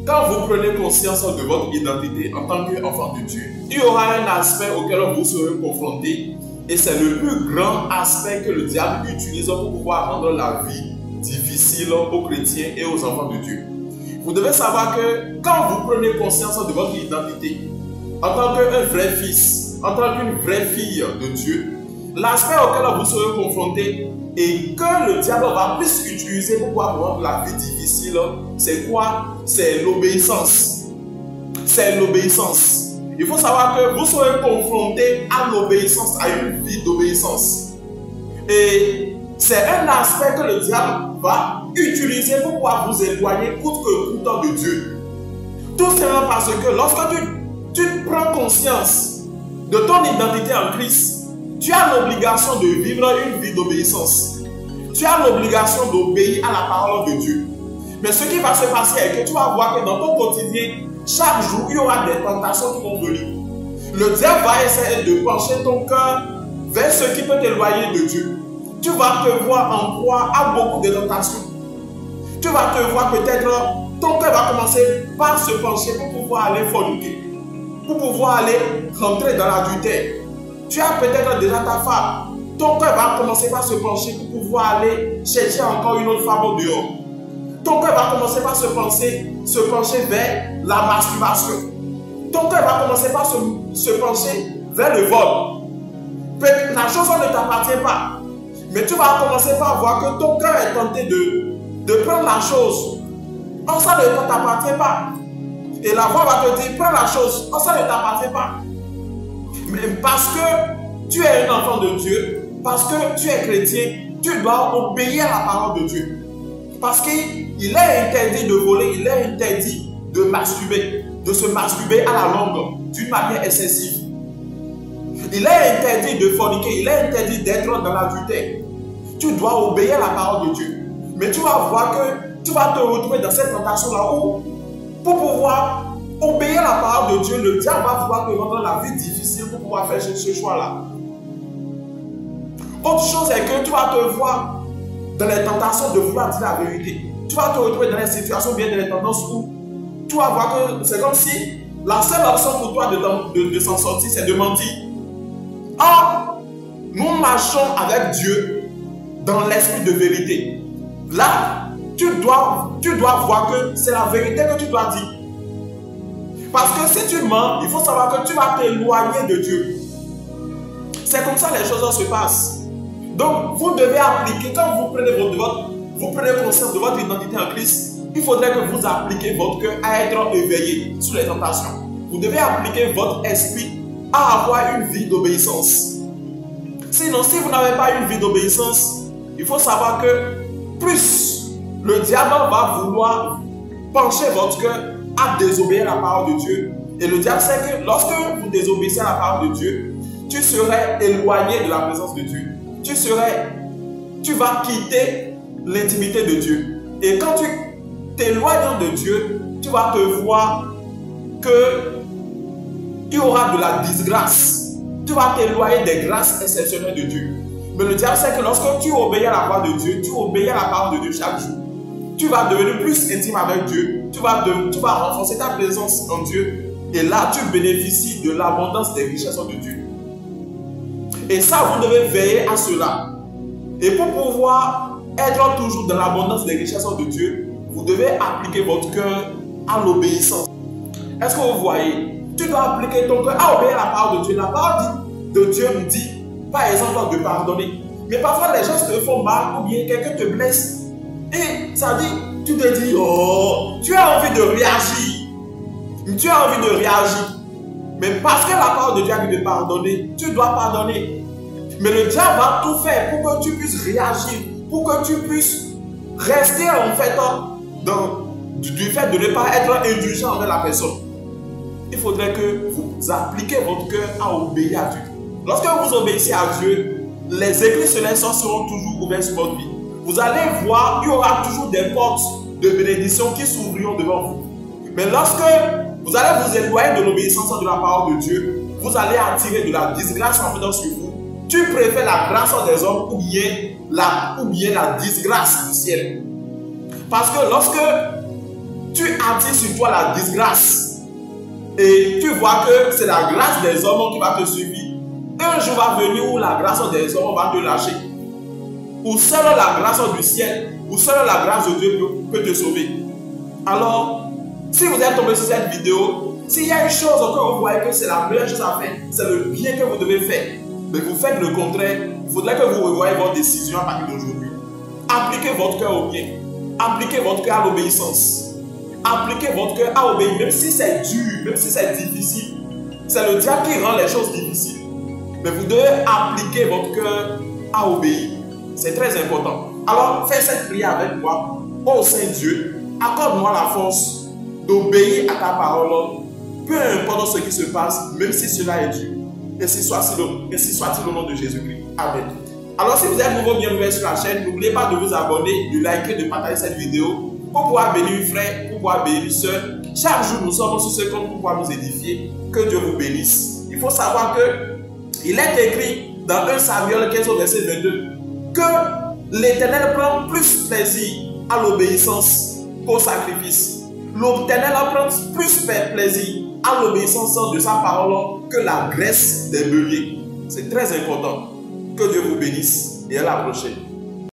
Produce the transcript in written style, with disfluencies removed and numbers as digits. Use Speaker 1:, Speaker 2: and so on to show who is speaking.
Speaker 1: quand vous prenez conscience de votre identité en tant qu'enfant de Dieu, il y aura un aspect auquel vous serez confronté et c'est le plus grand aspect que le diable utilise pour pouvoir rendre la vie difficile aux chrétiens et aux enfants de Dieu. Vous devez savoir que quand vous prenez conscience de votre identité en tant qu'un vrai fils, en tant qu'une vraie fille de Dieu, l'aspect auquel vous serez confronté et que le diable va plus utiliser pour pouvoir rendre la vie difficile, c'est quoi? C'est l'obéissance. C'est l'obéissance. Il faut savoir que vous serez confronté à l'obéissance, à une vie d'obéissance. Et c'est un aspect que le diable va utiliser pour pouvoir vous éloigner coûte que coûte de Dieu. Tout simplement parce que lorsque tu prends conscience de ton identité en Christ, tu as l'obligation de vivre une vie d'obéissance. Tu as l'obligation d'obéir à la parole de Dieu. Mais ce qui va se passer est que tu vas voir que dans ton quotidien, chaque jour, il y aura des tentations qui vont venir. Le diable va essayer de pencher ton cœur vers ce qui peut t'éloigner de Dieu. Tu vas te voir en proie à beaucoup de tentations. Tu vas te voir peut-être, ton cœur va commencer par se pencher pour pouvoir aller forniquer, pour pouvoir aller rentrer dans l'adultère. Tu as peut-être déjà ta femme. Ton cœur va commencer par se pencher pour pouvoir aller chercher encore une autre femme au dehors. Ton cœur va commencer par se pencher vers la masturbation. Ton cœur va commencer par se pencher vers le vol. La chose ne t'appartient pas. Mais tu vas commencer par voir que ton cœur est tenté de prendre la chose. Or, ça ne t'appartient pas. Et la voix va te dire, prends la chose. Or, ça ne t'appartient pas. Mais parce que tu es un enfant de Dieu, parce que tu es chrétien, tu dois obéir à la parole de Dieu. Parce qu'il est interdit de voler, il est interdit de se masturber à la longue, d'une manière excessive. Il est interdit de forniquer, il est interdit d'être dans l'adultère. Tu dois obéir à la parole de Dieu. Mais tu vas voir que tu vas te retrouver dans cette tentation-là où, pour pouvoir obéir à la parole de Dieu, le diable va pouvoir te rendre la vie difficile pour pouvoir faire ce choix-là. Autre chose est que tu vas te voir dans les tentations de vouloir dire la vérité. Tu vas te retrouver dans les situations, bien dans les tendances où tu vas voir que c'est comme si la seule option pour toi de s'en sortir, c'est de mentir. Or, nous marchons avec Dieu dans l'esprit de vérité. Là, tu dois voir que c'est la vérité que tu dois dire. Parce que si tu mens, il faut savoir que tu vas t'éloigner de Dieu. C'est comme ça que les choses se passent. Donc, vous devez appliquer, quand vous prenez conscience de votre identité en Christ, il faudrait que vous appliquiez votre cœur à être éveillé sur les tentations. Vous devez appliquer votre esprit à avoir une vie d'obéissance. Sinon, si vous n'avez pas une vie d'obéissance, il faut savoir que plus le diable va vouloir pencher votre cœur à désobéir à la parole de Dieu. Et le diable sait que lorsque vous désobéissez à la parole de Dieu, tu serais éloigné de la présence de Dieu. Tu vas quitter l'intimité de Dieu. Et quand tu t'éloignes de Dieu, tu vas te voir qu'il y aura de la disgrâce. Tu vas t'éloigner des grâces exceptionnelles de Dieu. Mais le diable sait que lorsque tu obéis à la voix de Dieu, tu obéis à la parole de Dieu chaque jour, tu vas devenir plus intime avec Dieu, tu vas renforcer ta présence en Dieu, et là tu bénéficies de l'abondance des richesses de Dieu. Et ça, vous devez veiller à cela. Et pour pouvoir être toujours dans l'abondance des richesses de Dieu, vous devez appliquer votre cœur à l'obéissance. Est-ce que vous voyez? Tu dois appliquer ton cœur à obéir à la parole de Dieu. La parole de Dieu nous dit, par exemple, de pardonner. Mais parfois, les gens te font mal ou bien quelqu'un te blesse. Et ça dit, tu te dis, oh, tu as envie de réagir. Tu as envie de réagir. Mais parce que la parole de Dieu a dit de pardonner, tu dois pardonner. Mais le diable va tout faire pour que tu puisses réagir, pour que tu puisses rester en fait du fait de ne pas être indulgent envers la personne. Il faudrait que vous appliquiez votre cœur à obéir à Dieu. Lorsque vous obéissez à Dieu, les écrits célestes seront toujours ouverts sur votre vie. Vous allez voir, il y aura toujours des portes de bénédiction qui s'ouvriront devant vous. Mais lorsque vous allez vous éloigner de l'obéissance de la parole de Dieu, vous allez attirer de la disgrâce en venant sur vous. Tu préfères la grâce des hommes ou bien la disgrâce du ciel. Parce que lorsque tu attire sur toi la disgrâce et tu vois que c'est la grâce des hommes qui va te suivre, un jour va venir où la grâce des hommes va te lâcher. Ou seule la grâce du ciel, ou seule la grâce de Dieu peut te sauver. Alors, si vous êtes tombé sur cette vidéo, s'il y a une chose que vous voyez que c'est la meilleure chose à faire, c'est le bien que vous devez faire, mais vous faites le contraire, il faudrait que vous revoyiez votre décision à partir d'aujourd'hui. Appliquez votre cœur au bien. Appliquez votre cœur à l'obéissance. Appliquez votre cœur à obéir, même si c'est dur, même si c'est difficile. C'est le diable qui rend les choses difficiles. Mais vous devez appliquer votre cœur à obéir. C'est très important. Alors, fais cette prière avec moi. Ô Saint-Dieu, accorde-moi la force d'obéir à ta parole, peu importe ce qui se passe, même si cela est dur. Et si soit-il au nom de Jésus-Christ. Amen. Alors, si vous êtes nouveau, bienvenue sur la chaîne, n'oubliez pas de vous abonner, de liker, de partager cette vidéo pour pouvoir bénir une frère, pour pouvoir bénir une soeur. Chaque jour, nous sommes sur ce compte pour pouvoir nous édifier. Que Dieu vous bénisse. Il faut savoir que il est écrit dans 1 Samuel 15 au verset 22 que l'Éternel prend plus plaisir à l'obéissance qu'au sacrifice. L'Éternel prend plus plaisir à l'obéissance de sa parole que la graisse des béliers. C'est très important. Que Dieu vous bénisse et à la prochaine.